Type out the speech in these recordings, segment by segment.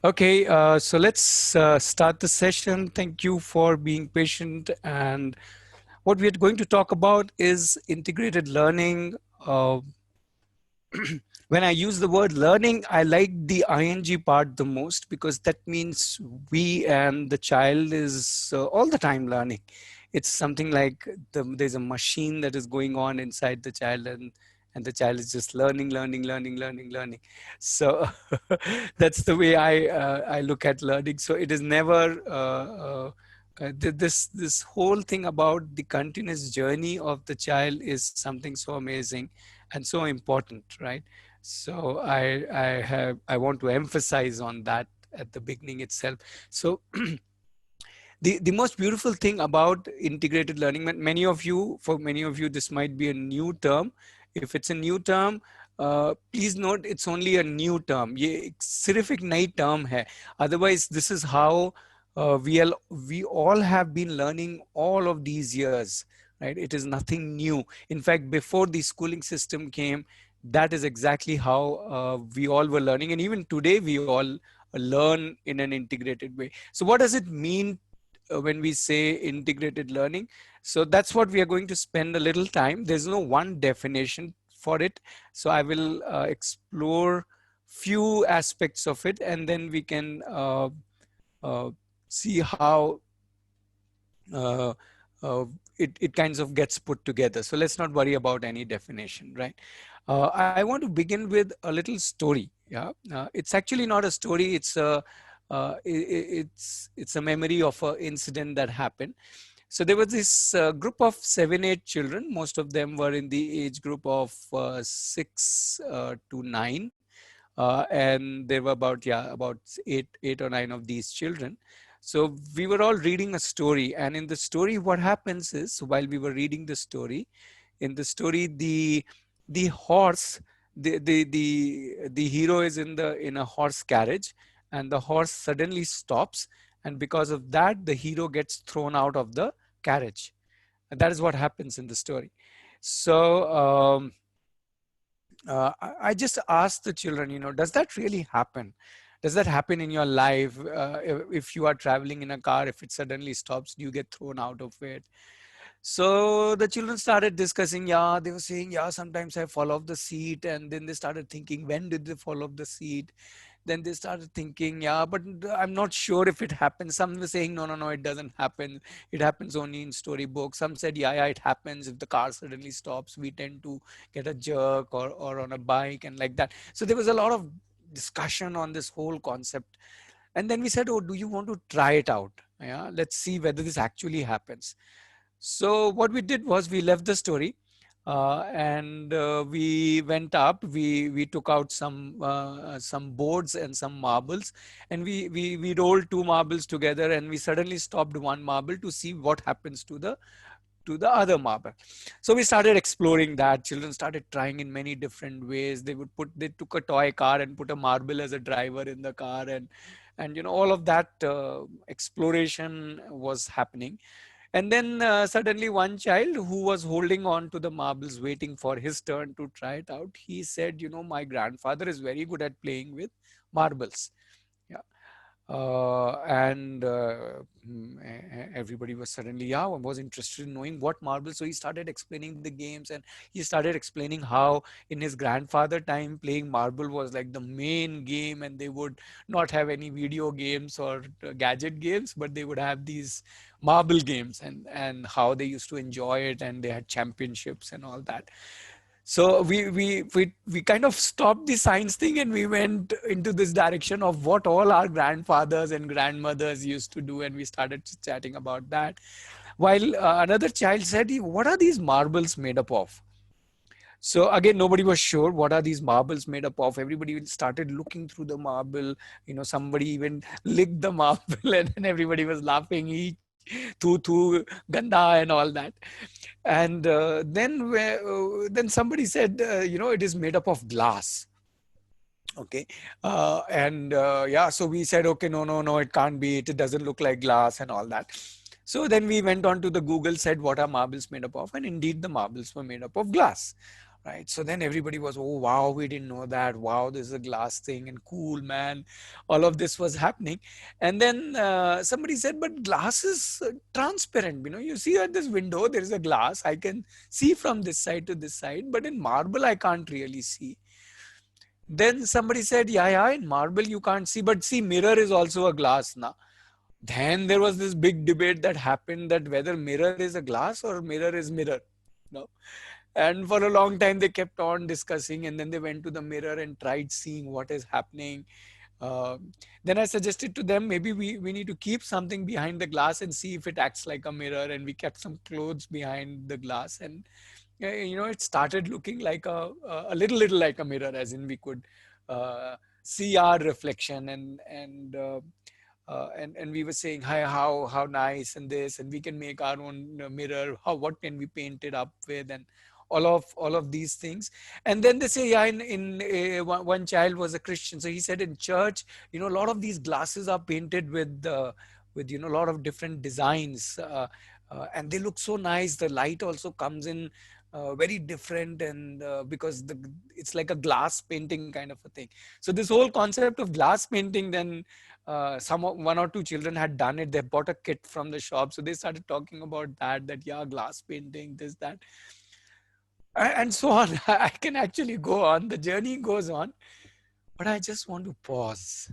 Okay, so let's start the session. Thank you for being patient. And what we are going to talk about is integrated learning. When I use the word learning, I like the ing part the most because that means we and the child is all the time learning. It's something like there's a machine that is going on inside the child, and the child is just learning. So that's the way I look at learning. So it is never this whole thing about the continuous journey of the child is something so amazing and so important, right? So I want to emphasize on that at the beginning itself. So the most beautiful thing about integrated learning, for many of you this might be a new term. If it's a new term, please note it's only a new term. ये एक सिर्फ एक नई term है. Otherwise this is how we all have been learning all of these years, right? It is nothing new. In fact, before the schooling system came, that is exactly how we all were learning, and even today we all learn in an integrated way. So what does it mean when we say integrated learning? So that's what we are going to spend a little time. There's no one definition for it. So I will explore few aspects of it, and then we can uh, see how uh, uh, it kinds of gets put together. So let's not worry about any definition, right? I want to begin with a little story. Yeah, it's actually not a story. It's a memory of an incident that happened. So there was this group of 7, 8 children. Most of them were in the age group of 6 to 9, and there were about eight or nine of these children. So we were all reading a story, and in the story, what happens is while we were reading the story, in the story, the horse, the hero is in a horse carriage, and the horse suddenly stops, and because of that, the hero gets thrown out of the carriage. And that is what happens in the story. So I just asked the children, does that really happen? Does that happen in your life? If you are traveling in a car, if it suddenly stops, do you get thrown out of it? So the children started discussing. Yeah, they were saying, yeah, sometimes I fall off the seat. And then they started thinking, when did they fall off the seat? Then they started thinking, yeah, but I'm not sure if it happens. Some were saying, no, it doesn't happen. It happens only in storybooks. Some said, yeah, it happens. If the car suddenly stops, we tend to get a jerk or on a bike and like that. So there was a lot of discussion on this whole concept. And then we said, oh, do you want to try it out? Yeah, let's see whether this actually happens. So what we did was we left the story, and we went up. We took out some boards and some marbles, and we rolled two marbles together, and we suddenly stopped one marble to see what happens to the other marble. So we started exploring that. Children started trying in many different ways. They took a toy car and put a marble as a driver in the car, and all of that exploration was happening. And then suddenly one child who was holding on to the marbles, waiting for his turn to try it out, he said, my grandfather is very good at playing with marbles. Yeah. And everybody was suddenly, yeah, was interested in knowing what marbles. So he started explaining the games, and he started explaining how in his grandfather time playing marble was like the main game, and they would not have any video games or gadget games, but they would have these marble games, and how they used to enjoy it, and they had championships and all that. So we kind of stopped the science thing, and we went into this direction of what all our grandfathers and grandmothers used to do, and we started chatting about that. While another child said, what are these marbles made up of? So again, nobody was sure what are these marbles made up of. Everybody started looking through the marble. Somebody even licked the marble, and then everybody was laughing. Tu ganda and all that. And then somebody said, it is made up of glass. Okay. And yeah, so we said, okay, no, it can't be. It doesn't look like glass and all that. So then we went on to the Google, said, what are marbles made up of? And indeed, the marbles were made up of glass. right? So then everybody was, oh wow, we didn't know that, wow, this is a glass thing and cool, man, all of this was happening. And then somebody said, but glass is transparent, you see at this window there is a glass, I can see from this side to this side, but in marble I can't really see. Then somebody said, yeah, in marble you can't see, but see, mirror is also a glass now. Then there was this big debate that happened, that whether mirror is a glass or mirror is mirror. No. And for a long time they kept on discussing, and then they went to the mirror and tried seeing what is happening. Uh, then I suggested to them, maybe we need to keep something behind the glass and see if it acts like a mirror. And we kept some clothes behind the glass, and it started looking like a little like a mirror, as in we could see our reflection, and we were saying, hi, how nice, and this, and we can make our own mirror, what can we paint it up with, and all of these things. And then they say, yeah, one child was a Christian, so he said in church, a lot of these glasses are painted with a lot of different designs, and they look so nice. The light also comes in very different, and because it's like a glass painting kind of a thing. So this whole concept of glass painting, then one or two children had done it. They bought a kit from the shop, so they started talking about that, yeah, glass painting, this, that, and so on. I can actually go on, the journey goes on, but I just want to pause,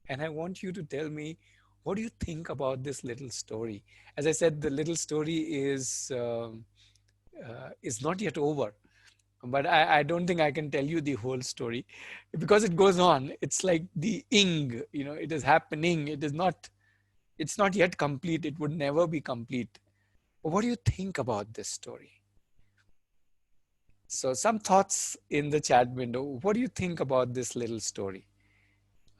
and I want you to tell me, what do you think about this little story? As I said, the little story is not yet over, but I don't think I can tell you the whole story, because it goes on. It's like the ing, it is happening. It's not yet complete. It would never be complete. But what do you think about this story? So some thoughts in the chat window. What do you think about this little story?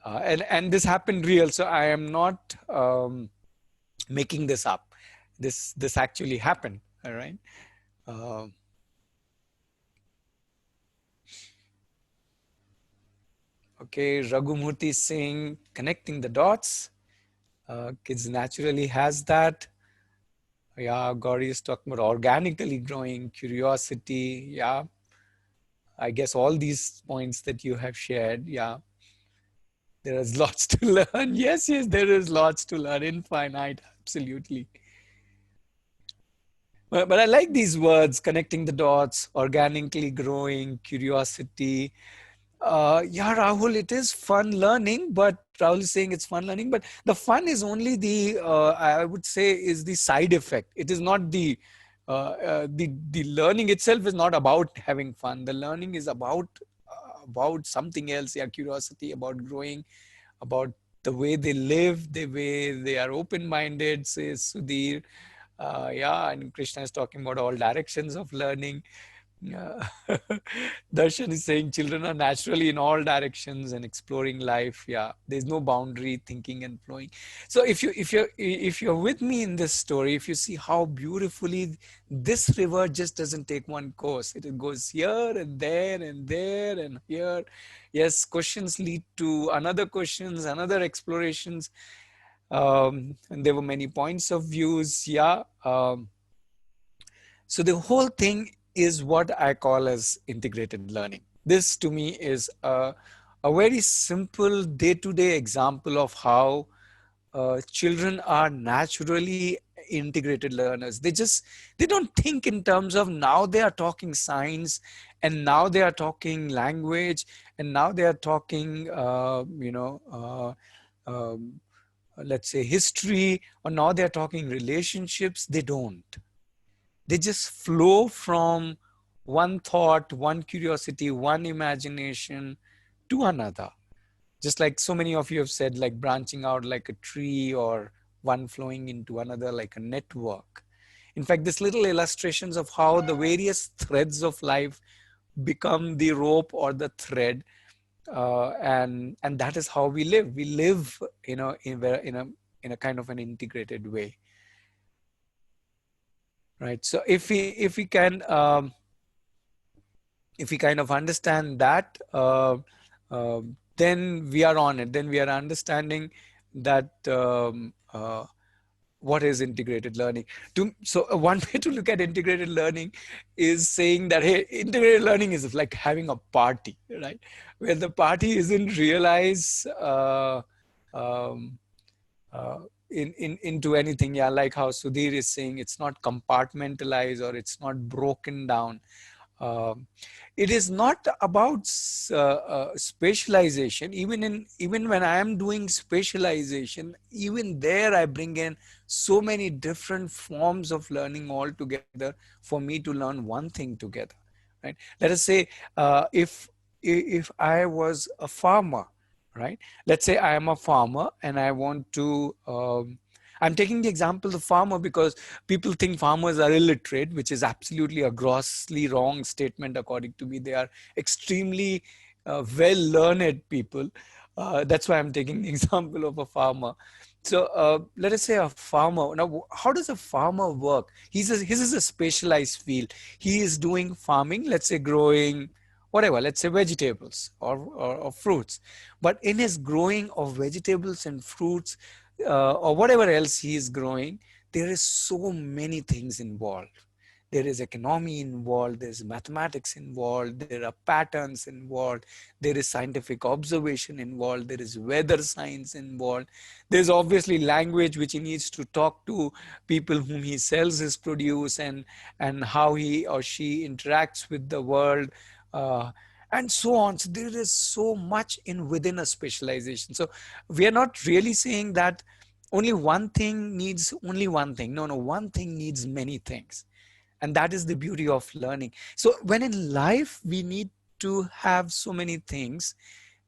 And this happened real. So I am not making this up. This actually happened. All right. Uh, okay, Raghumurthy is saying connecting the dots. Kids naturally has that. Yeah, Gauri is talking about organically growing, curiosity. Yeah, I guess all these points that you have shared. Yeah, there is lots to learn. Yes, there is lots to learn. Infinite, absolutely. But I like these words, connecting the dots, organically growing, curiosity. Yeah, Rahul, it is fun learning, but Rahul is saying it's fun learning, but the fun is only I would say, is the side effect. It is not the learning itself is not about having fun. The learning is about something else. Yeah, curiosity, about growing, about the way they live, the way they are open-minded, says Sudhir. Yeah, and Krishna is talking about all directions of learning. Yeah. Darshan is saying children are naturally in all directions and exploring life. Yeah, there's no boundary, thinking and flowing. So if you're with me in this story, if you see how beautifully this river just doesn't take one course, it goes here and there and there and here. Yes, questions lead to another questions, another explorations. And there were many points of views. Yeah. So the whole thing is what I call as integrated learning. This to me is a very simple day-to-day example of how children are naturally integrated learners. They don't think in terms of now they are talking science, and now they are talking language, and now they are talking, let's say history, or now they're talking relationships. They don't. They just flow from one thought, one curiosity, one imagination to another. Just like so many of you have said, like branching out like a tree, or one flowing into another like a network. In fact, these little illustrations of how the various threads of life become the rope or the thread, and that is how we live. We live, in a kind of an integrated way, right? So if we kind of understand that, then we are on it. Then we are understanding that what is integrated learning? One way to look at integrated learning is saying that, hey, integrated learning is like having a party, right? Where the party isn't realize um, uh, into anything. Yeah, like how Sudhir is saying, it's not compartmentalized or it's not broken down. Um, it is not about specialization. Even when I am doing specialization, even there I bring in so many different forms of learning all together for me to learn one thing together. Right? Let us say if I was a farmer, right? Let's say I am a farmer and I want to. I'm taking the example of farmer because people think farmers are illiterate, which is absolutely a grossly wrong statement according to me. They are extremely well learned people. That's why I'm taking the example of a farmer. So let us say a farmer. Now, how does a farmer work? His is a specialized field. He is doing farming, let's say growing whatever, let's say vegetables or fruits. But in his growing of vegetables and fruits, or whatever else he is growing, there is so many things involved. There is economy involved, there's mathematics involved, there are patterns involved, there is scientific observation involved, there is weather science involved, there's obviously language which he needs to talk to people whom he sells his produce, and how he or she interacts with the world, uh, and so on. So there is so much in within a specialization. So we are not really saying that only one thing needs only one thing. No, no, one thing needs many things. And that is the beauty of learning. So when in life we need to have so many things,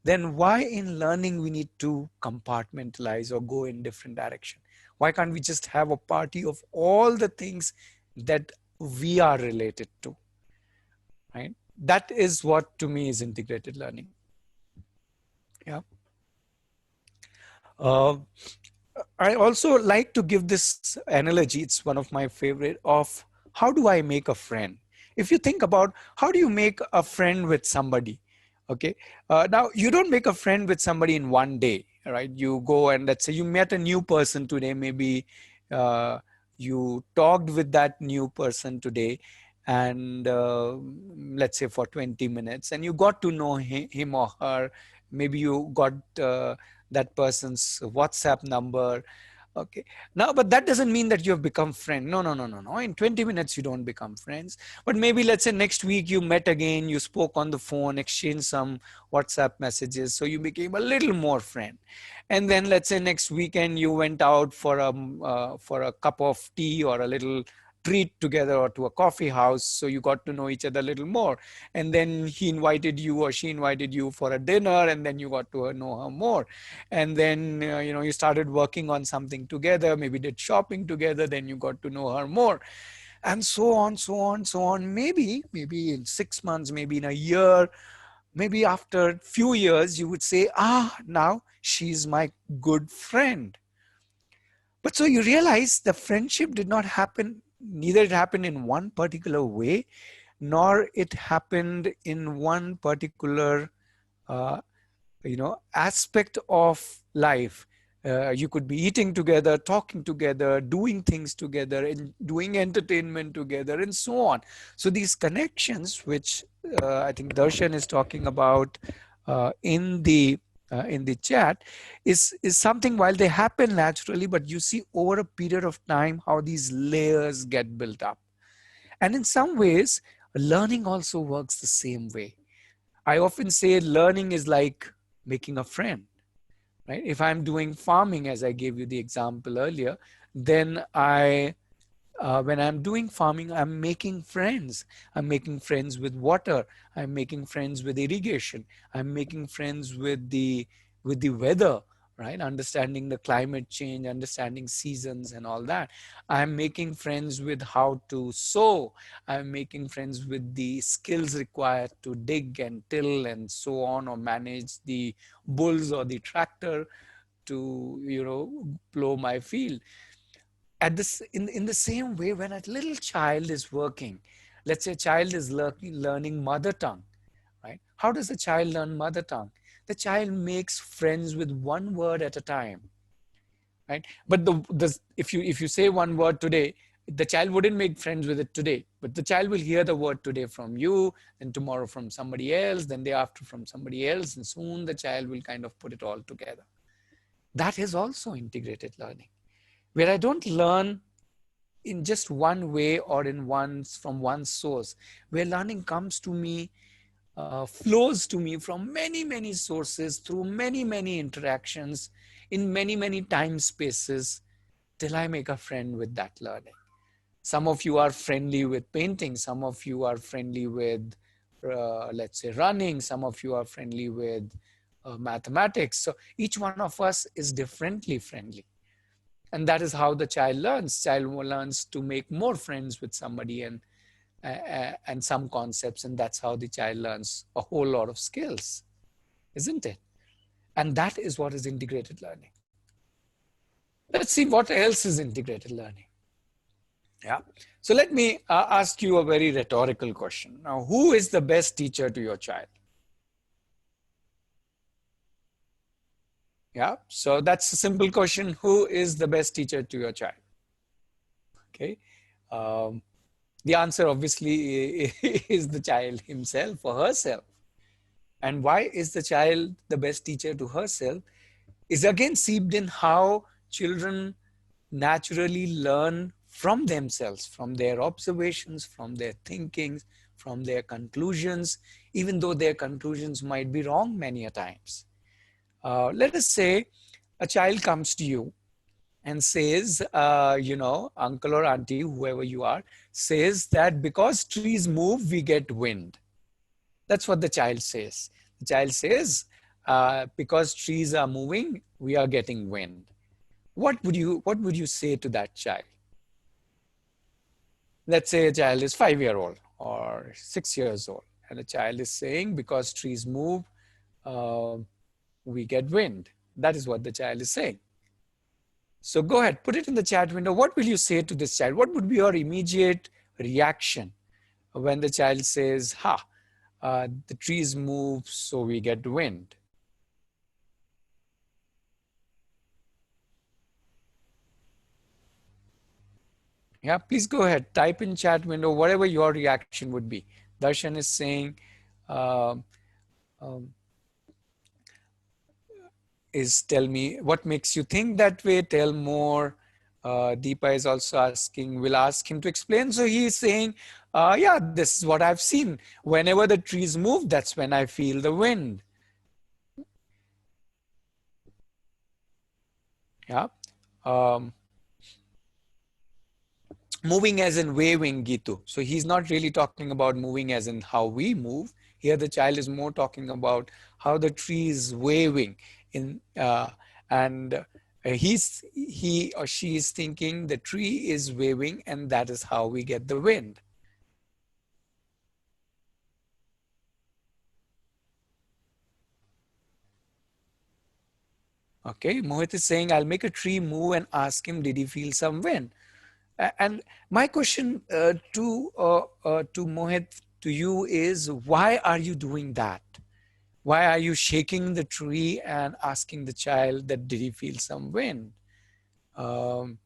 then why in learning we need to compartmentalize or go in different direction? Why can't we just have a party of all the things that we are related to, right? That is what to me is integrated learning. Yeah. Uh, I also like to give this analogy. It's one of my favorite of how do I make a friend? If you think about how do you make a friend with somebody? Okay. Now you don't make a friend with somebody in one day, right? You go and let's say you met a new person today. Maybe uh, you talked with that new person today, and let's say for 20 minutes, and you got to know him or her. Maybe you got that person's WhatsApp number. Okay. Now, but that doesn't mean that you have become friends. No, no, no, no, no. In 20 minutes, you don't become friends. But maybe let's say next week you met again, you spoke on the phone, exchanged some WhatsApp messages. So you became a little more friend. And then let's say next weekend you went out for a cup of tea or a little treat together or to a coffee house, so you got to know each other a little more, and then he invited you or she invited you for a dinner, and then you got to know her more, and then you started working on something together, maybe did shopping together, then you got to know her more, and so on, so on, so on. Maybe in 6 months, maybe in a year, maybe after a few years, you would say, now she's my good friend. But so you realize the friendship did not happen, neither it happened in one particular way, nor it happened in one particular uh, aspect of life. You could be eating together, talking together, doing things together, and doing entertainment together, and so on. So these connections, which I think Darshan is talking about in the chat, is something, while they happen naturally, but you see over a period of time how these layers get built up. And in some ways, learning also works the same way. I often say learning is like making a friend, right? If I'm doing farming, as I gave you the example earlier, then when I'm doing farming, I'm making friends. I'm making friends with water. I'm making friends with irrigation. I'm making friends with the weather, right? Understanding the climate change, understanding seasons and all that. I'm making friends with how to sow. I'm making friends with the skills required to dig and till and so on, or manage the bulls or the tractor to plow my field. At this in the same way, when a little child is working, let's say a child is learning mother tongue, right? How does a child learn mother tongue? The child makes friends with one word at a time, right? But if you say one word today, the child wouldn't make friends with it today, but the child will hear the word today from you, and tomorrow from somebody else, then day after from somebody else, and soon the child will kind of put it all together. That is also integrated learning, where I don't learn in just one way or in one from one source, where learning comes to me, flows to me from many many sources, through many many interactions, in many many time spaces, till I make a friend with that learning. Some of you are friendly with painting, some of you are friendly with let's say running, some of you are friendly with mathematics. So each one of us is differently friendly, and that is how the child learns. Child learns to make more friends with somebody, and some concepts, and that's how the child learns a whole lot of skills, isn't it? And that is what is integrated learning. Let's see what else is integrated learning. Yeah. So let me ask you a very rhetorical question. Now, who is the best teacher to your child? Yeah. So that's a simple question. Who is the best teacher to your child? Okay. Um, the answer obviously is the child himself or herself. And why is the child the best teacher to herself? Is again seeped in how children naturally learn from themselves, from their observations, from their thinkings, from their conclusions, even though their conclusions might be wrong many a times. Let us say a child comes to you and says, uncle or auntie, whoever you are, says that because trees move, we get wind. That's what the child says. The child says, because trees are moving, we are getting wind. What would you say to that child? Let's say a child is 5 year old or 6 years old, and a child is saying, because trees move, uh, we get wind. That is what the child is saying. So go ahead, put it in the chat window. What will you say to this child? What would be your immediate reaction when the child says, the trees move, so we get wind? Yeah, please go ahead. Type in chat window whatever your reaction would be. Darshan is saying, um, um, tell me what makes you think that way. Tell more. Deepa is also asking, we'll ask him to explain. So he is saying, yeah, this is what I've seen. Whenever the trees move, that's when I feel the wind. Yeah. Um, moving as in waving, Gitu. So he's not really talking about moving as in how we move. Here the child is more talking about how the tree is waving and he or she is thinking the tree is waving, and that is how we get the wind. Okay, Mohit is saying, I'll make a tree move and ask him, did he feel some wind? And my question to Mohit, to you is, why are you doing that? Why are you shaking the tree and asking the child that did he feel some wind? Um,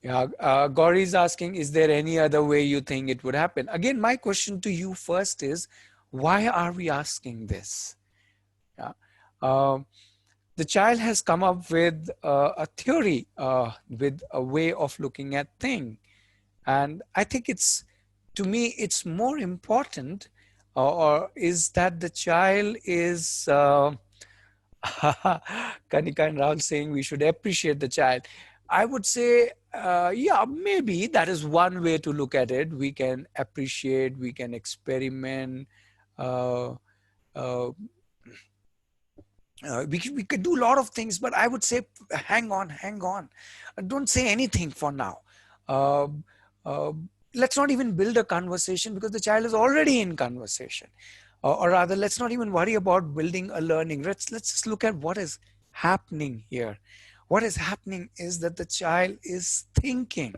yeah, Gauri is asking, is there any other way you think it would happen? Again, my question to you first is, why are we asking this? Yeah. Um, the child has come up with a theory, with a way of looking at things. And I think to me, it's more important, or is that the child is, Kanika and Rahul saying we should appreciate the child. I would say, yeah, maybe that is one way to look at it. We can appreciate, we can experiment, uh, uh, we could do a lot of things, but I would say, hang on, hang on. Don't say anything for now. Uh, uh, let's not even build a conversation, because the child is already in conversation. Or rather, let's not even worry about building a learning. Let's just look at what is happening here. What is happening is that the child is thinking,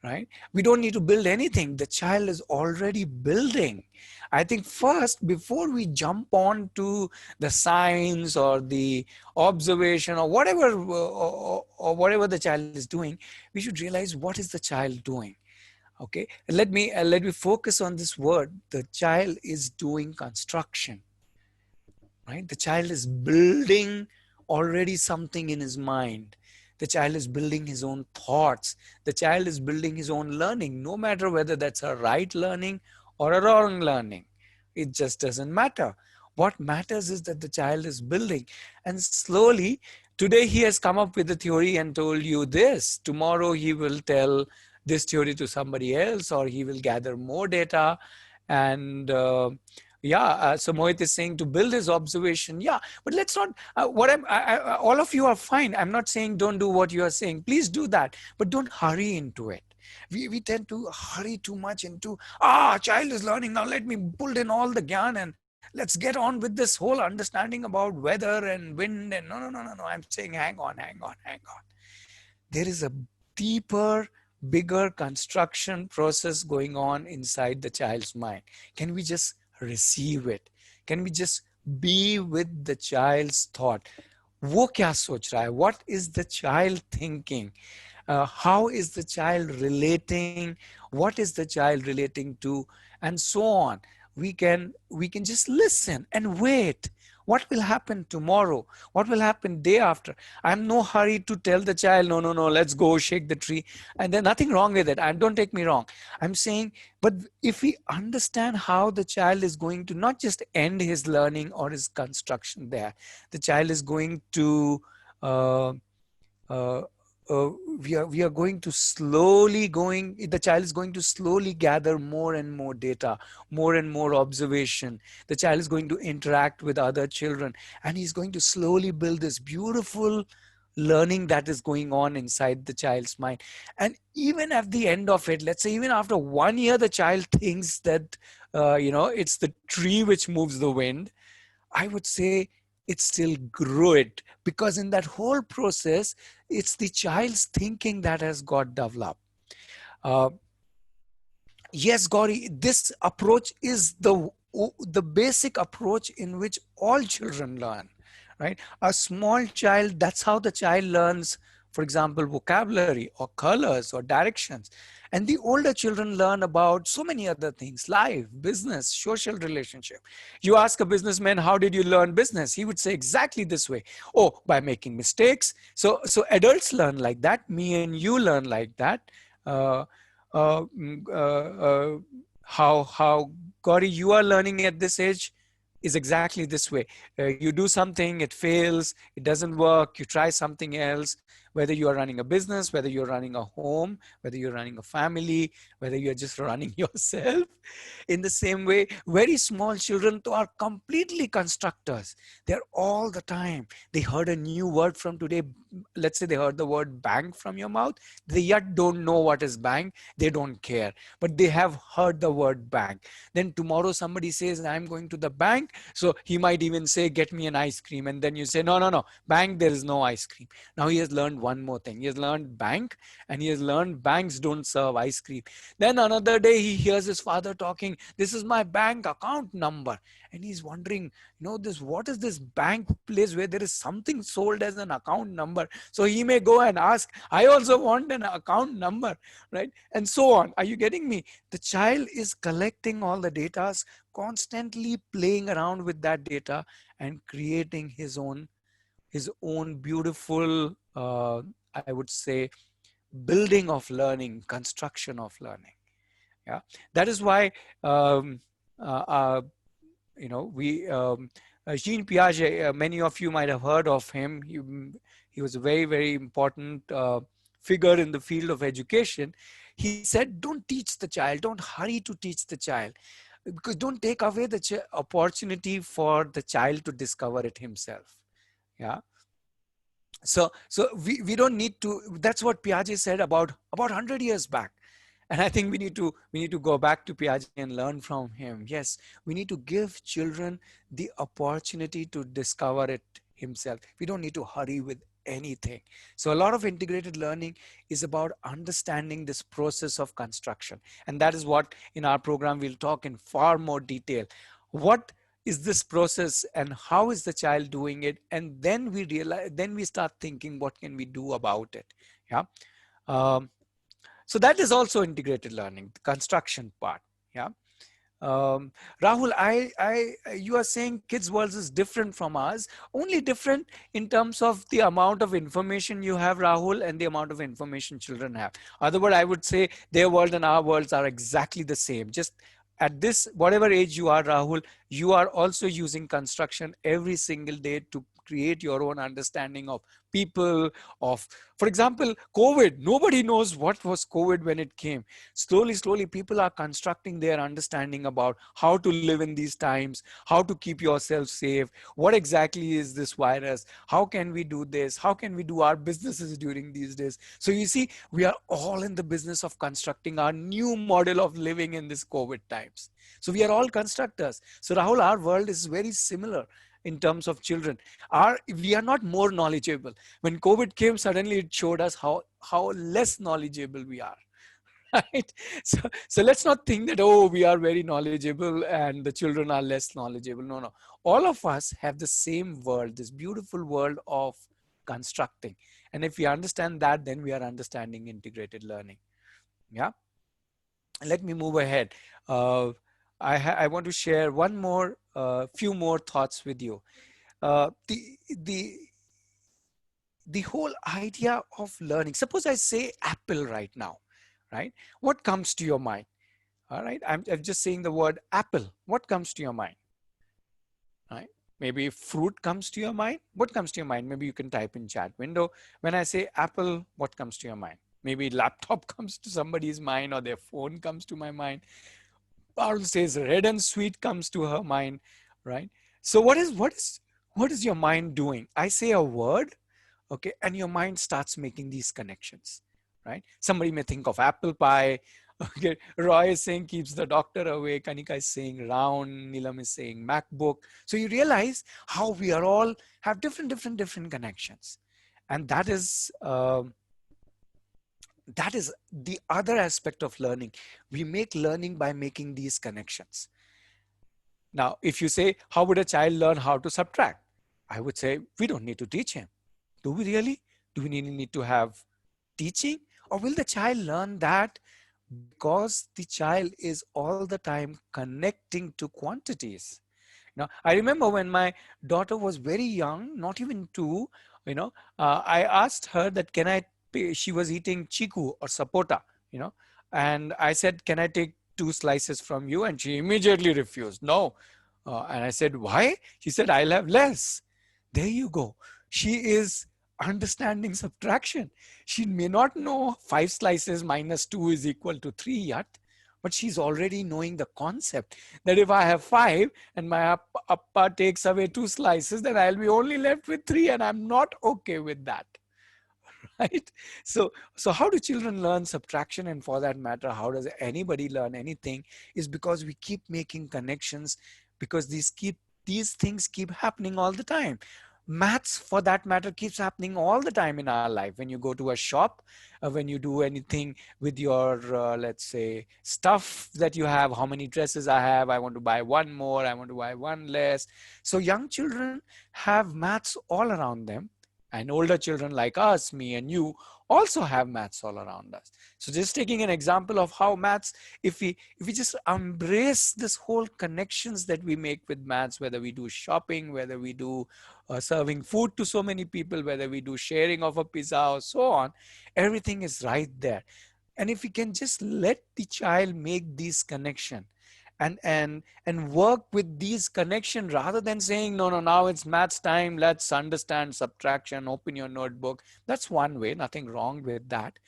right? We don't need to build anything. The child is already building. I think first, before we jump on to the science or the observation or whatever, or whatever the child is doing, we should realize what is the child doing. Okay, let me focus on this word. The child is doing construction, right? The child is building already something in his mind. The child is building his own thoughts. The child is building his own learning, no matter whether that's a right learning or a wrong learning. It just doesn't matter. What matters is that the child is building. And slowly, today he has come up with a theory and told you this. Tomorrow he will tell this theory to somebody else, or he will gather more data. And yeah, so Mohit is saying to build his observation. Yeah, but let's not. All of you are fine. I'm not saying don't do what you are saying. Please do that, but don't hurry into it. We tend to hurry too much into, child is learning now. Let me pull in all the gyan and let's get on with this whole understanding about weather and wind. And no. I'm saying, hang on. There is a deeper, bigger construction process going on inside the child's mind. Can we just receive it? Can we just be with the child's thought? वो क्या सोच रहा है? What is the child thinking? How is the child relating? What is the child relating to? And so on. We can just listen and wait. What will happen tomorrow? What will happen day after? I'm no hurry to tell the child, no, let's go shake the tree. And there's nothing wrong with it. And don't take me wrong. I'm saying, but if we understand how the child is going to not just end his learning or his construction there, the child is going to uh, uh, we are going to slowly going the child is going to slowly gather more and more data, more and more observation. The child is going to interact with other children, and he's going to slowly build this beautiful learning that is going on inside the child's mind. And even at the end of it, let's say even after 1 year, the child thinks that it's the tree which moves the wind. I would say it still grew it, because in that whole process, it's the child's thinking that has got developed. Uh, yes, Gauri, this approach is the basic approach in which all children learn, right? A small child, that's how the child learns, for example, vocabulary or colors or directions. And the older children learn about so many other things: life, business, social relationship. You ask a businessman, how did you learn business? He would say exactly this way: oh, by making mistakes. So adults learn like that. Me and you learn like that. uh, uh, mm, uh, uh, how Gauri, you are learning at this age is exactly this way. You do something, it fails, it doesn't work, you try something else. Whether you are running a business, whether you're running a home, whether you're running a family, whether you're just running yourself. In the same way, very small children are completely constructors. They're all the time. They heard a new word from today. Let's say they heard the word bank from your mouth. They yet don't know what is bank. They don't care, but they have heard the word bank. Then tomorrow somebody says, I'm going to the bank. So he might even say, get me an ice cream. And then you say, no, bank, there is no ice cream. Now he has learned one more thing. He has learned bank, and he has learned banks don't serve ice cream. Then another day he hears his father talking, this is my bank account number. And he's wondering, what is this bank place where there is something sold as an account number? So he may go and ask, I also want an account number, right? And so on. Are you getting me? The child is collecting all the data, constantly playing around with that data and creating his own beautiful, I would say, building of learning, construction of learning. Yeah, that is why um, uh, uh, we Jean Piaget. Many of you might have heard of him. He was a very, very important figure in the field of education. He said, "Don't teach the child. Don't hurry to teach the child, because don't take away the opportunity for the child to discover it himself." Yeah. So we don't need to. That's what Piaget said about 100 years back. And I think we need to go back to Piaget and learn from him. Yes, we need to give children the opportunity to discover it himself. We don't need to hurry with anything. So a lot of integrated learning is about understanding this process of construction. And that is what in our program we'll talk in far more detail. What is this process and how is the child doing it? And then we realize, then we start thinking, what can we do about it? Yeah. Um, so that is also integrated learning, the construction part. Yeah. Um, Rahul, you are saying kids' worlds is different from ours. Only different in terms of the amount of information you have, Rahul, and the amount of information children have. Otherwise, I would say their world and our worlds are exactly the same. Just at this, whatever age you are, Rahul, you are also using construction every single day to create your own understanding of people, of, for example, COVID. Nobody knows what was COVID when it came. Slowly, people are constructing their understanding about how to live in these times, how to keep yourself safe, what exactly is this virus, how can we do this, how can we do our businesses during these days. So you see, we are all in the business of constructing our new model of living in this COVID times. So we are all constructors. So Rahul, our world is very similar in terms of children. We are not more knowledgeable. When COVID came, suddenly it showed us how less knowledgeable we are. Right. So let's not think that, oh, we are very knowledgeable and the children are less knowledgeable. No, all of us have the same world, this beautiful world of constructing. And if we understand that, then we are understanding integrated learning. Yeah. Let me move ahead. I want to share one more few more thoughts with you. The whole idea of learning, suppose I say apple right now, right? What comes to your mind? All right, I'm just saying the word apple. What comes to your mind? Right? Maybe fruit comes to your mind. What comes to your mind? Maybe you can type in chat window. When I say apple, what comes to your mind? Maybe laptop comes to somebody's mind, or their phone comes to my mind. Parul says red and sweet comes to her mind, right? So what is your mind doing? I say a word, okay, and your mind starts making these connections, right? Somebody may think of apple pie. Okay, Roy is saying keeps the doctor away, Kanika is saying round, Nilam is saying MacBook. So you realize how we are all have different connections. And that is the other aspect of learning. We make learning by making these connections. Now if you say, how would a child learn how to subtract? I would say, we don't need to teach him. Do we really? Do we need to have teaching? Or will the child learn that because the child is all the time connecting to quantities? Now, I remember when my daughter was very young, not even two, I asked her that can I pay, she was eating chiku or sapota, you know, and I said, can I take two slices from you? And she immediately refused. No. And I said, why? She said, I'll have less. There you go. She is understanding subtraction. She may not know 5 slices minus 2 is equal to 3 yet, but she's already knowing the concept that if I have 5 and my appa takes away 2 slices, then I'll be only left with 3, and I'm not okay with that. Right? So how do children learn subtraction? And for that matter, how does anybody learn anything? Is because we keep making connections, because these things keep happening all the time. Maths, for that matter, keeps happening all the time in our life. When you go to a shop, when you do anything with your let's say stuff that you have, how many dresses I have, I want to buy one more, I want to buy one less. So young children have maths all around them, and older children like us, me and you, also have maths all around us. So just taking an example of how maths, if we just embrace this whole connections that we make with maths, whether we do shopping, whether we do serving food to so many people, whether we do sharing of a pizza or so on, everything is right there. And if we can just let the child make these connection, and work with these connection, rather than saying, no, now it's maths time, let's understand subtraction, open your notebook. That's one way, nothing wrong with that.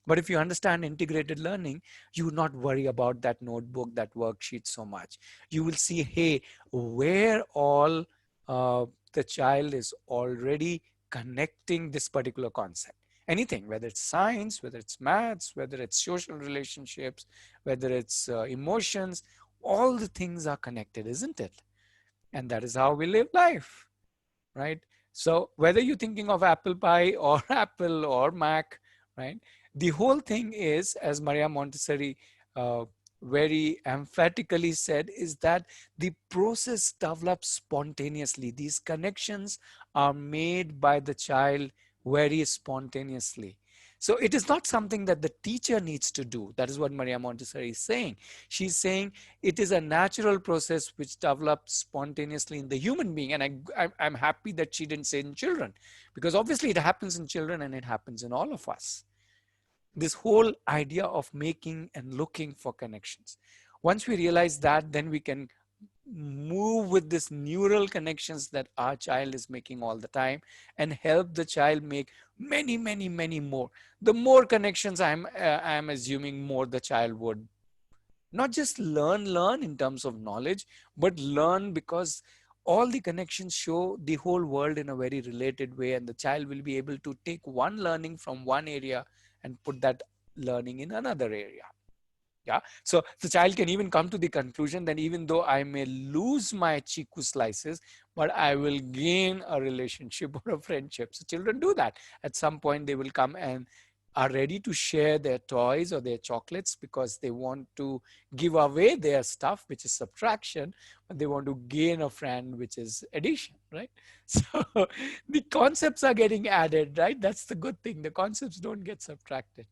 But if you understand integrated learning, you would not worry about that notebook, that worksheet so much. You will see, hey, where all the child is already connecting this particular concept. Anything, whether it's science, whether it's maths, whether it's social relationships, whether it's emotions, all the things are connected, isn't it? And that is how we live life, right? So whether you're thinking of apple pie or Apple or Mac, right? The whole thing is, as Maria Montessori uh, very emphatically said, is that the process develops spontaneously. These connections are made by the child very spontaneously. So it is not something that the teacher needs to do. That is what Maria Montessori is saying. She's saying it is a natural process which develops spontaneously in the human being. And I'm happy that she didn't say in children, because obviously it happens in children and it happens in all of us. This whole idea of making and looking for connections. Once we realize that, then we can move with this neural connections that our child is making all the time and help the child make many, many, many more. The more connections I'm assuming, more the child would not just learn in terms of knowledge, but learn because all the connections show the whole world in a very related way, and the child will be able to take one learning from one area and put that learning in another area. Yeah. So the child can even come to the conclusion that even though I may lose my chiku slices, but I will gain a relationship or a friendship. So children do that. At some point, they will come and are ready to share their toys or their chocolates because they want to give away their stuff, which is subtraction, but they want to gain a friend, which is addition, right? So the concepts are getting added, right? That's the good thing. The concepts don't get subtracted.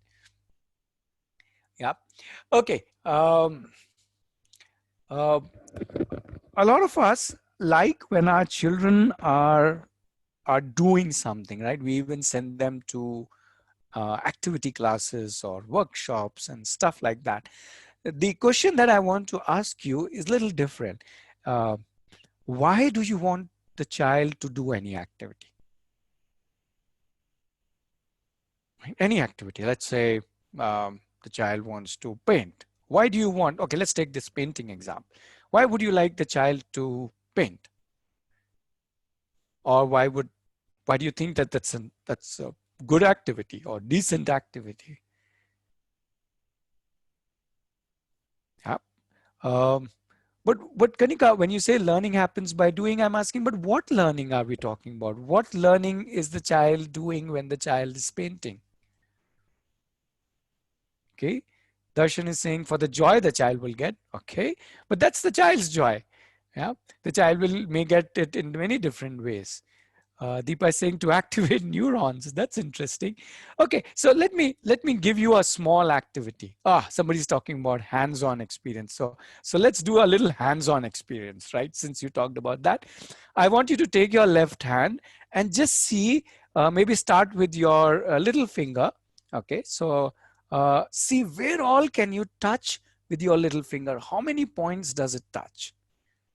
Yeah. Okay. Uh, a lot of us like when our children are doing something, right? We even send them to activity classes or workshops and stuff like that. The question that I want to ask you is a little different. Uh, why do you want the child to do any activity? Any activity. Let's say the child wants to paint. Why do you want? Okay, let's take this painting example. Why would you like the child to paint? Or why do you think that that's a good activity or decent activity? Yeah. Um, but Kanika, when you say learning happens by doing, I'm asking, but what learning are we talking about? What learning is the child doing when the child is painting? Okay. Darshan is saying for the joy the child will get. Okay. But that's the child's joy. Yeah. The child may get it in many different ways. Deepa is saying to activate neurons. That's interesting. Okay, so let me give you a small activity. Somebody's talking about hands-on experience. So let's do a little hands-on experience, right? Since you talked about that, I want you to take your left hand and just see. Maybe start with your little finger. Okay, so see where all can you touch with your little finger. How many points does it touch?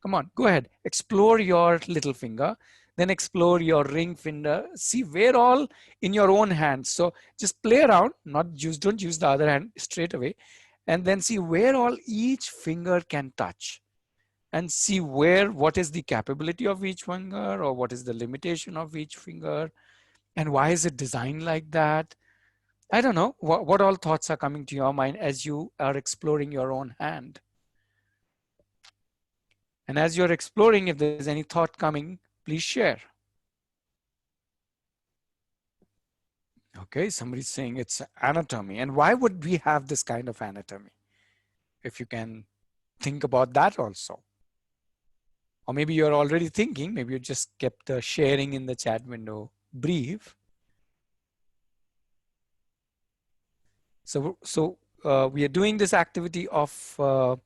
Come on, go ahead. Explore your little finger. Then explore your ring finger. See where all in your own hands. So just play around, don't use the other hand straight away. And then see where all each finger can touch. And see what is the capability of each finger or what is the limitation of each finger. And why is it designed like that? I don't know. What all thoughts are coming to your mind as you are exploring your own hand? And as you're exploring, if there's any thought coming, please share. Okay, somebody's saying it's anatomy. And why would we have this kind of anatomy? If you can think about that also. Or maybe you're already thinking, maybe you just kept the sharing in the chat window brief. So we are doing this activity of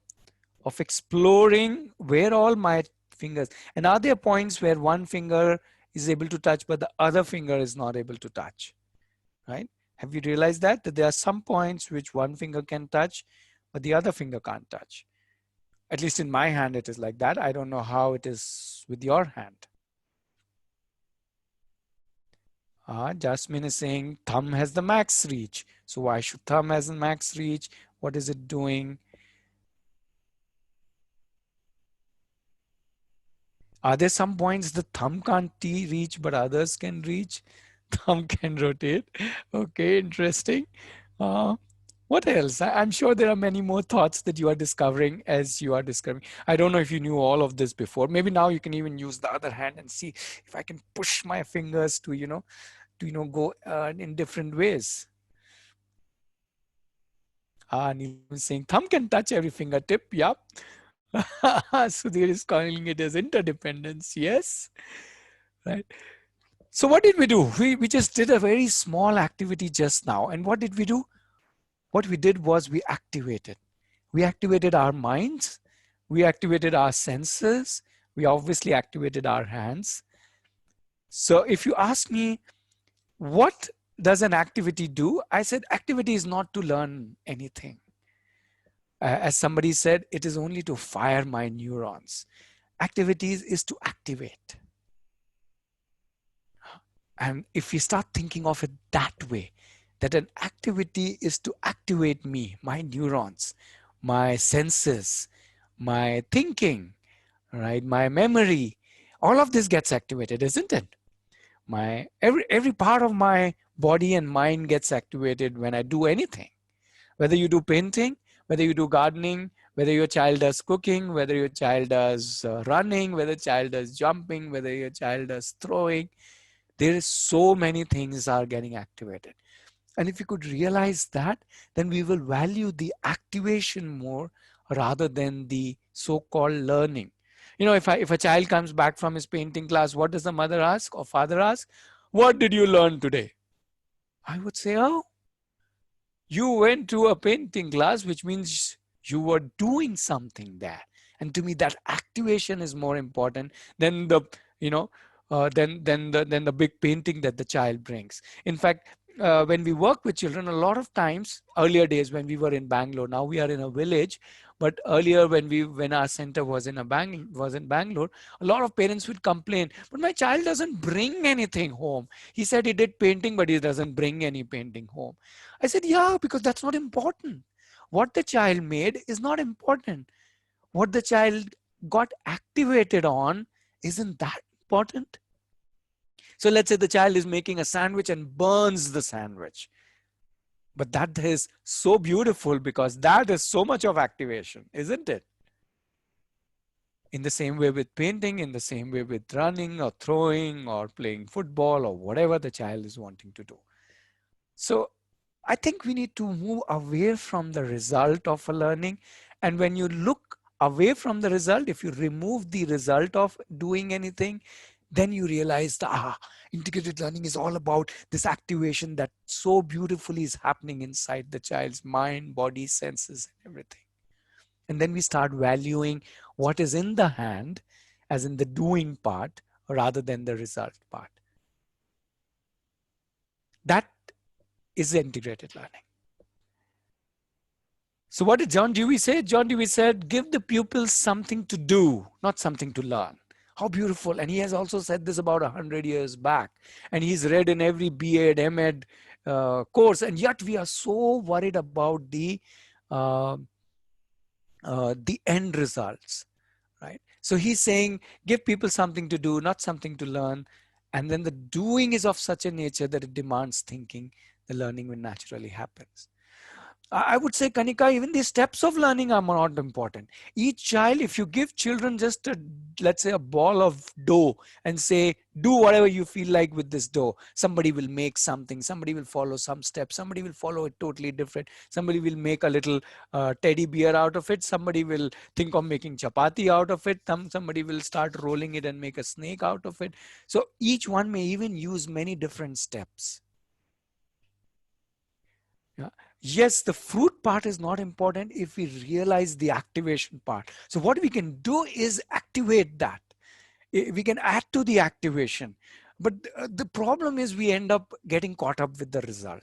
exploring where all my fingers, and are there points where one finger is able to touch but the other finger is not able to touch, right? Have you realized that there are some points which one finger can touch but the other finger can't touch? At least in my hand it is like that. I don't know how it is with your hand. Jasmine is saying thumb has the max reach. So why should thumb has the max reach? What is it doing? Are there some points the thumb can't reach, but others can reach? Thumb can rotate. Okay, interesting. Uh, What else? I'm sure there are many more thoughts that you are discovering as you are discovering. I don't know if you knew all of this before. Maybe now you can even use the other hand and see if I can push my fingers to, go in different ways. Neelam is saying thumb can touch every fingertip. Yup. Sudhir is calling it as interdependence. Yes. Right. So what did we do? We just did a very small activity just now. And what did we do? What we did was we activated. We activated our minds. We activated our senses. We obviously activated our hands. So if you ask me, what does an activity do? I said activity is not to learn anything. As somebody said, it is only to fire my neurons. Activities is to activate. And if we start thinking of it that way, that an activity is to activate me, my neurons, my senses, my thinking, right, my memory, all of this gets activated, isn't it? My every part of my body and mind gets activated when I do anything. Whether you do painting, whether you do gardening, whether your child does cooking, whether your child does running, whether child does jumping, whether your child does throwing, there is so many things are getting activated. And if you could realize that, then we will value the activation more rather than the so-called learning. If a child comes back from his painting class, what does the mother ask or father ask? What did you learn today? I would say, oh, you went to a painting class, which means you were doing something there. And to me, that activation is more important than the, you know, than the big painting that the child brings. In fact, when we work with children, a lot of times, earlier days when we were in Bangalore, now we are in a village, but earlier when our center was in Bangalore, a lot of parents would complain, but my child doesn't bring anything home. He said he did painting, but he doesn't bring any painting home. I said, yeah, because that's not important. What the child made is not important. What the child got activated on, isn't that important? So let's say the child is making a sandwich and burns the sandwich. But that is so beautiful because that is so much of activation, isn't it? In the same way with painting, in the same way with running or throwing or playing football or whatever the child is wanting to do. So I think we need to move away from the result of a learning. And when you look away from the result, if you remove the result of doing anything, then you realize that integrated learning is all about this activation that so beautifully is happening inside the child's mind, body, senses, and everything. And then we start valuing what is in the hand, as in the doing part, rather than the result part. That is integrated learning. So what did John Dewey say? John Dewey said, give the pupils something to do, not something to learn. How beautiful. And he has also said this about 100 years back. And he's read in every B.Ed, M.Ed course. And yet we are so worried about uh, the end results, right? So he's saying, give people something to do, not something to learn. And then the doing is of such a nature that it demands thinking. The learning will naturally happen. I would say, Kanika, even the steps of learning are not important. Each child, if you give children just let's say a ball of dough and say, do whatever you feel like with this dough, somebody will make something, somebody will follow some steps, somebody will follow it totally different, somebody will make a little teddy bear out of it, somebody will think of making chapati out of it, somebody will start rolling it and make a snake out of it. So each one may even use many different steps. Yeah. Yes, the fruit part is not important if we realize the activation part. So what we can do is activate that. We can add to the activation. But the problem is we end up getting caught up with the result.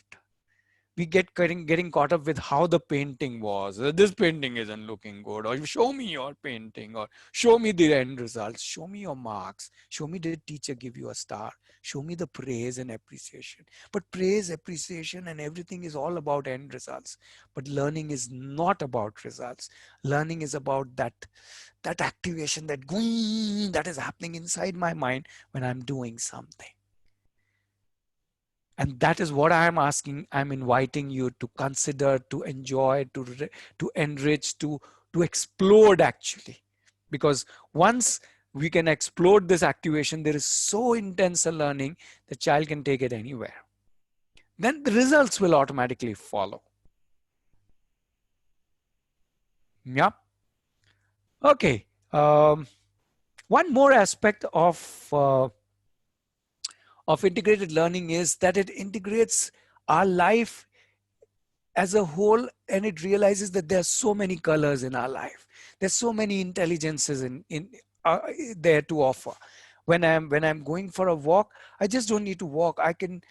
We getting caught up with how the painting was. This painting isn't looking good, or show me your painting, or show me the end results, show me your marks, show me did teacher give you a star, show me the praise and appreciation. But praise, appreciation, and everything is all about end results. But learning is not about results. Learning is about that activation, that is happening inside my mind when I'm doing something. And that is what I am asking, I'm inviting you to consider, to enjoy, to enrich, to explode actually. Because once we can explode this activation, there is so intense a learning, the child can take it anywhere. Then the results will automatically follow. Yeah. Okay. One more aspect of integrated learning is that it integrates our life as a whole, and it realizes that there are so many colors in our life, there's so many intelligences in uh, there to offer. When I'm going for a walk, I just don't need to walk. I can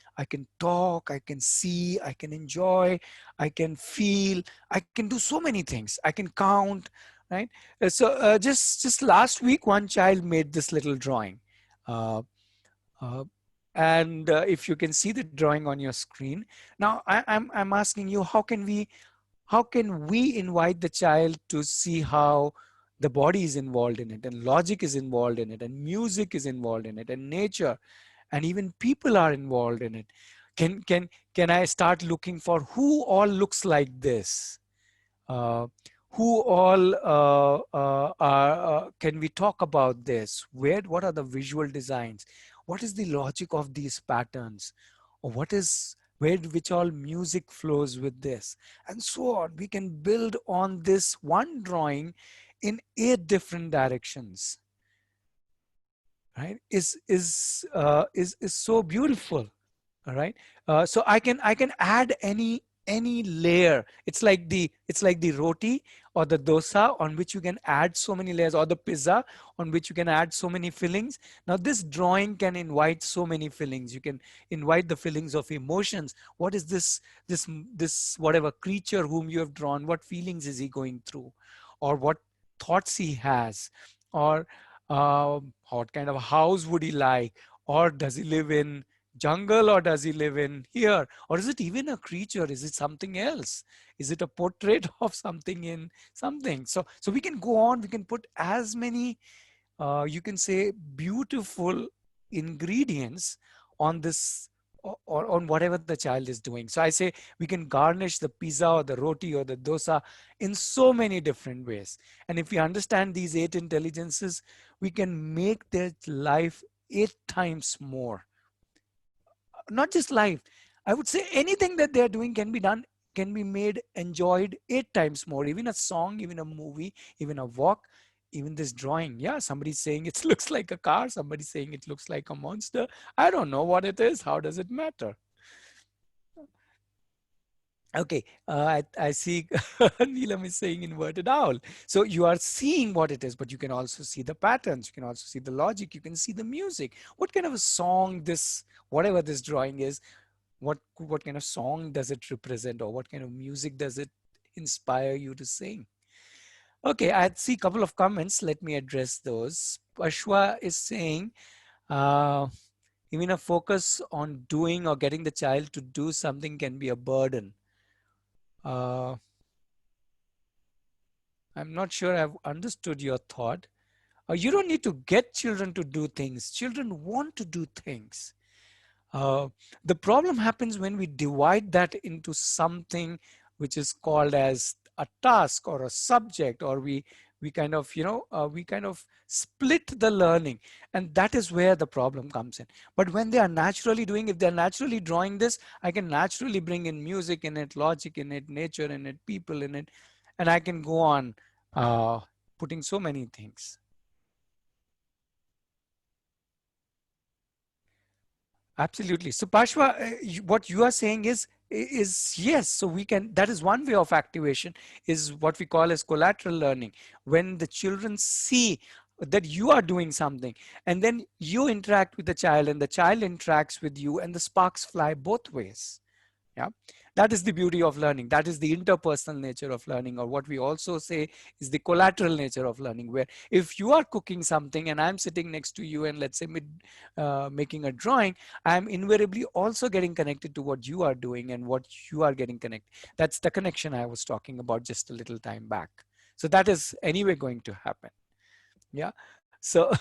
talk, I can see, I can enjoy, I can feel, I can do so many things, I can count, right? Just last week one child made this little drawing, uh, uh, and if you can see the drawing on your screen now, I'm asking you, how can we invite the child to see how the body is involved in it, and logic is involved in it, and music is involved in it, and nature, and even people are involved in it. Can I start looking for who all looks like this, uh, who all can we talk about this, what are the visual designs, what is the logic of these patterns, or what is where which all music flows with this, and so on. We can build on this one drawing in 8 different directions, right? Is so beautiful. All right. So I can add any layer. It's like the roti or the dosa on which you can add so many layers, or the pizza on which you can add so many fillings. Now this drawing can invite so many fillings. You can invite the fillings of emotions. What is this whatever creature whom you have drawn, what feelings is he going through, or what thoughts he has, or what kind of a house would he like, or does he live in jungle, or does he live in here, or is it even a creature, is it something else, is it a portrait of something in something. So we can go on, we can put as many you can say beautiful ingredients on this, or on whatever the child is doing. So I say we can garnish the pizza or the roti or the dosa in so many different ways. And if we understand these 8 intelligences, we can make their life 8 times more. Not just life, I would say anything that they're doing can be done, can be made enjoyed 8 times more. Even a song, even a movie, even a walk, even this drawing. Yeah, somebody's saying it looks like a car, somebody's saying it looks like a monster. I don't know what it is, how does it matter? Okay, I see Neelam is saying inverted owl. So you are seeing what it is, but you can also see the patterns. You can also see the logic. You can see the music. What kind of a song this, whatever this drawing is, what kind of song does it represent, or what kind of music does it inspire you to sing? Okay, I see a couple of comments. Let me address those. Ashwa is saying, uh, even a focus on doing or getting the child to do something can be a burden. Uh, I'm not sure I've understood your thought. You don't need to get children to do things. Children want to do things. Uh, the problem happens when we divide that into something which is called as a task or a subject, or we kind of we kind of split the learning, and that is where the problem comes in. But when they are naturally doing, if they're naturally drawing this, I can naturally bring in music in it, logic in it, nature in it, people in it, and I can go on uh, putting so many things. Absolutely. So Pashwa, what you are saying is yes. So we can. That is one way of activation. Is what we call as collateral learning. When the children see that you are doing something, and then you interact with the child, and the child interacts with you, and the sparks fly both ways. Yeah, that is the beauty of learning. That is the interpersonal nature of learning, or what we also say is the collateral nature of learning, where if you are cooking something and I'm sitting next to you and let's say making a drawing, I'm invariably also getting connected to what you are doing and what you are getting connected. That's the connection I was talking about just a little time back. So that is anyway going to happen. Yeah. So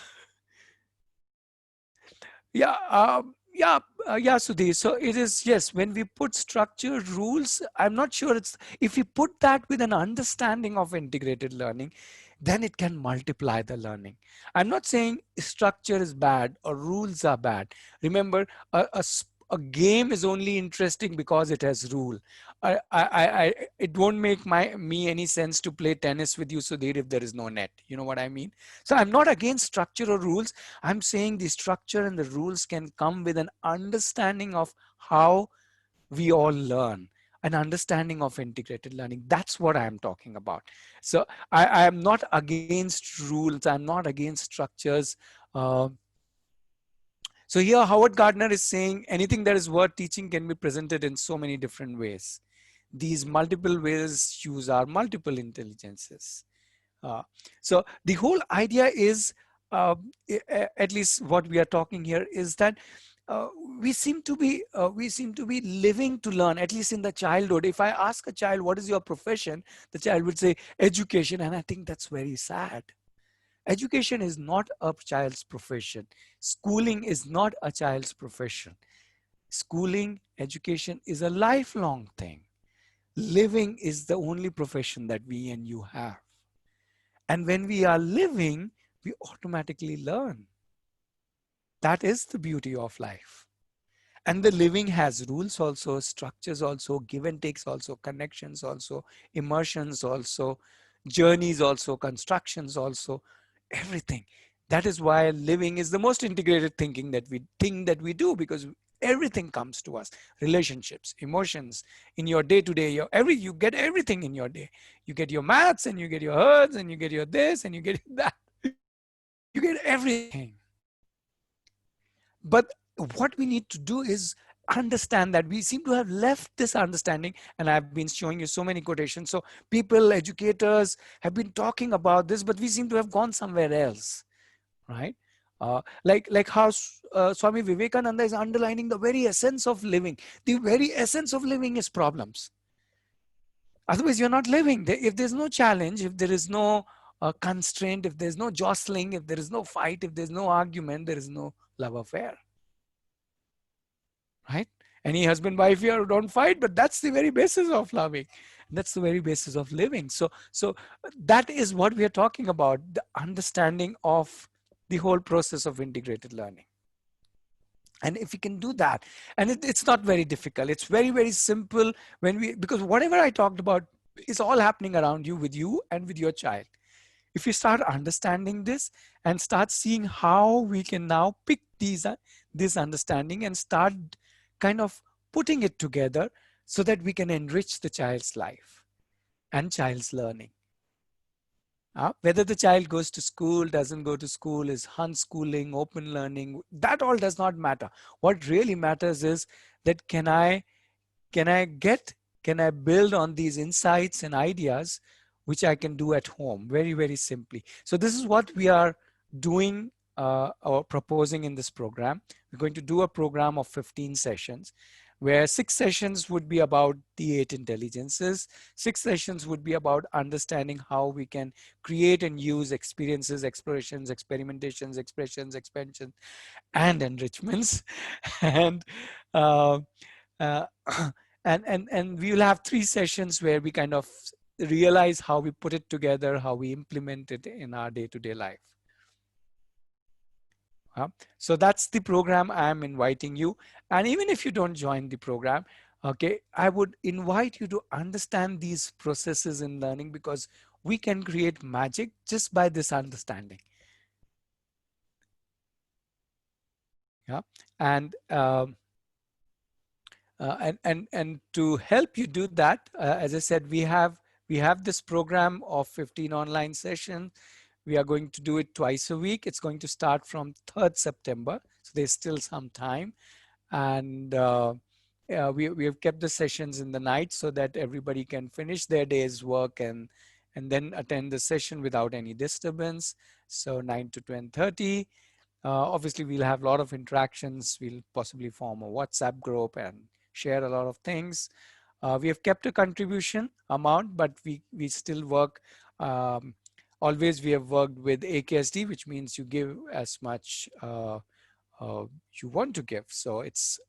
yeah, Yeah, yeah, Sudhir. So it is, yes, when we put structure rules, I'm not sure it's, if we put that with an understanding of integrated learning, then it can multiply the learning. I'm not saying structure is bad or rules are bad. Remember, a game is only interesting because it has rule. It won't make me any sense to play tennis with you, Sudhir, if there is no net. You know what I mean? So I'm not against structure or rules. I'm saying the structure and the rules can come with an understanding of how we all learn, an understanding of integrated learning. That's what I'm talking about. So I am not against rules. I'm not against structures. Uh, so here, Howard Gardner is saying anything that is worth teaching can be presented in so many different ways. These multiple ways use our multiple intelligences. Uh, so the whole idea is, uh, at least what we are talking here, is that uh, we seem to be living to learn. At least in the childhood, if I ask a child what is your profession, the child would say education, and I think that's very sad. Education is not a child's profession. Schooling is not a child's profession. Schooling, education is a lifelong thing. Living is the only profession that we and you have. And when we are living, we automatically learn. That is the beauty of life. And the living has rules also, structures also, give and takes also, connections also, immersions also, journeys also, constructions also, everything. That is why living is the most integrated thing that we do, because everything comes to us. Relationships, emotions, in your day to day, you get everything in your day. You get your maths, and you get your herds, and you get your this, and you get that. You get everything. But what we need to do is understand that we seem to have left this understanding, and I've been showing you so many quotations. So people, educators have been talking about this, but we seem to have gone somewhere else, right? Like how Swami Vivekananda is underlining the very essence of living. The very essence of living is problems. Otherwise, you're not living. If there's no challenge, if there is no constraint, if there's no jostling, if there is no fight, if there's no argument, there is no love affair, right? Any husband wife here don't fight, but that's the very basis of loving. That's the very basis of living. So that is what we are talking about, the understanding of the whole process of integrated learning. And if we can do that, and it's not very difficult, it's very, very simple, because whatever I talked about is all happening around you, with you and with your child. If you start understanding this and start seeing how we can now pick this understanding and start kind of putting it together so that we can enrich the child's life and child's learning. Whether the child goes to school, doesn't go to school, is unschooling, open learning, that all does not matter. What really matters is that can I get, can I build on these insights and ideas which I can do at home very, very simply. So this is what we are doing or proposing in this program. We're going to do a program of 15 sessions, where 6 sessions would be about the 8 intelligences. 6 sessions would be about understanding how we can create and use experiences, explorations, experimentations, expressions, expansion, and enrichments. And uh, uh, and we will have 3 sessions where we kind of realize how we put it together, how we implement it in our day-to-day life. So that's the program I'm inviting you. And even if you don't join the program, okay, I would invite you to understand these processes in learning, because we can create magic just by this understanding. Yeah. And and to help you do that, as I said, we have this program of 15 online sessions. We are going to do it twice a week. It's going to start from 3rd September, so there's still some time. And we have kept the sessions in the night so that everybody can finish their day's work and then attend the session without any disturbance. So 9 to 10:30. Obviously, we'll have a lot of interactions. We'll possibly form a WhatsApp group and share a lot of things. We have kept a contribution amount, but we still work. Always we have worked with AKSD, which means you give as much uh, you want to give. So it's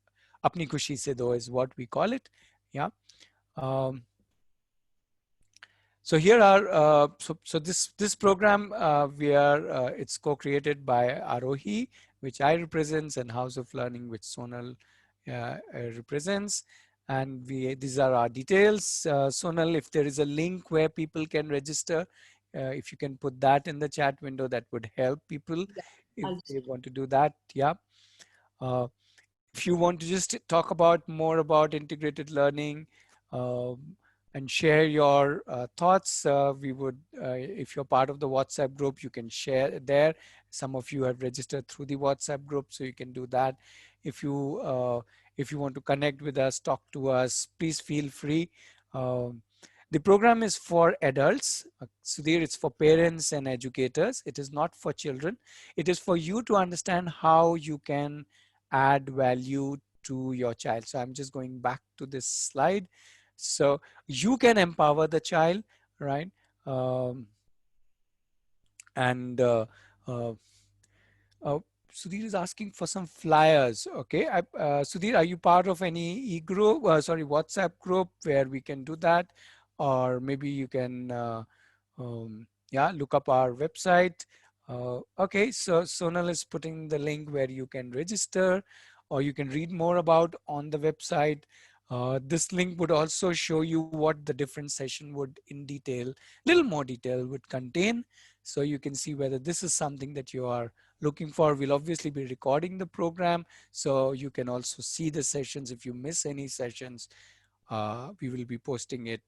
apni khushi se do is what we call it. Yeah. Um, so here are so this program we are it's co-created by Aarohi, which I represents, and House of Learning, which Sonal represents. And we these are our details. Sonal, if there is a link where people can register, if you can put that in the chat window, that would help people Yeah, if I'll they just want to do that. Yeah. Uh, if you want to just talk about more about integrated learning, um, and share your thoughts, we would, if you're part of the WhatsApp group, you can share there. Some of you have registered through the WhatsApp group, so you can do that. If you if you want to connect with us, talk to us, please feel free. Um, the program is for adults. Sudhir, it's for parents and educators. It is not for children. It is for you to understand how you can add value to your child. So I'm just going back to this slide. So you can empower the child, right? Um, and uh, uh, Sudhir is asking for some flyers. Okay, Sudhir, are you part of any e-group? Sorry, WhatsApp group where we can do that, or maybe you can, yeah, look up our website. Okay, so Sonal is putting the link where you can register, or you can read more about on the website. This link would also show you what the different session would in detail, little more detail would contain, so you can see whether this is something that you are looking for. We'll obviously be recording the program, so you can also see the sessions. If you miss any sessions, we will be posting it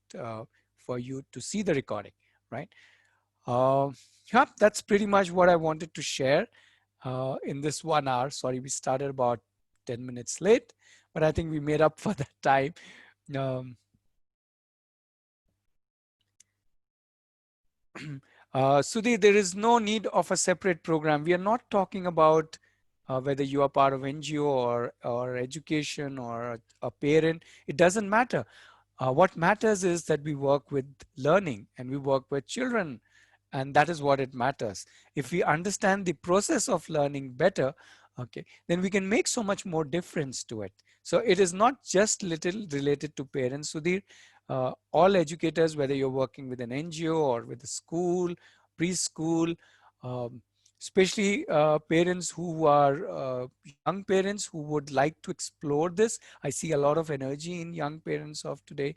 for you to see the recording, right? Uh, yeah, that's pretty much what I wanted to share in this 1 hour. Sorry, we started about 10 minutes late, but I think we made up for that time. Um, Sudhi, there is no need of a separate program. We are not talking about whether you are part of NGO or education or a parent. It doesn't matter. What matters is that we work with learning and we work with children, and that is what it matters. If we understand the process of learning better, okay, then we can make so much more difference to it. So it is not just little related to parents, Sudhir. All educators, whether you're working with an NGO or with a school, preschool, um, especially parents who are young parents who would like to explore this. I see a lot of energy in young parents of today,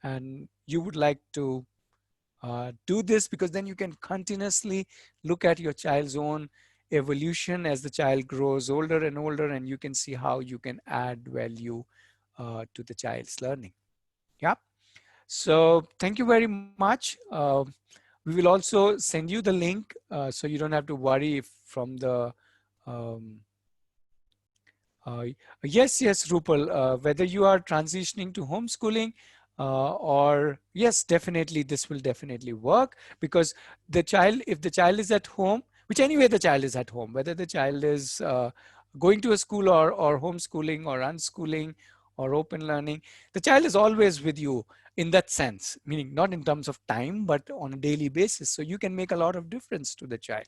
and you would like to do this because then you can continuously look at your child's own evolution as the child grows older and older, and you can see how you can add value to the child's learning. Yeah. So thank you very much. We will also send you the link, so you don't have to worry if from the um, uh, yes, yes, Rupal, whether you are transitioning to homeschooling or yes, definitely this will definitely work because the child, if the child is at home, which anyway the child is at home, whether the child is going to a school or homeschooling or unschooling or open learning, the child is always with you in that sense, meaning not in terms of time, but on a daily basis. So you can make a lot of difference to the child.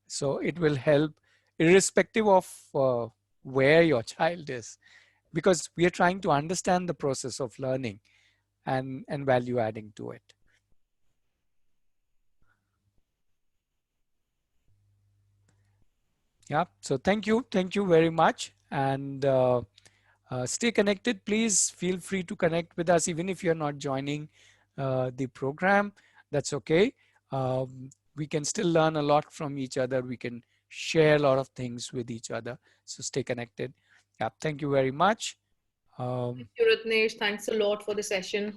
So it will help irrespective of where your child is, because we are trying to understand the process of learning and value adding to it. Yeah. So thank you very much, and stay connected. Please feel free to connect with us, even if you're not joining the program. That's okay. We can still learn a lot from each other. We can share a lot of things with each other. So stay connected. Yeah. Thank you very much. thank Um, you, Ratnesh. Thanks a lot for the session.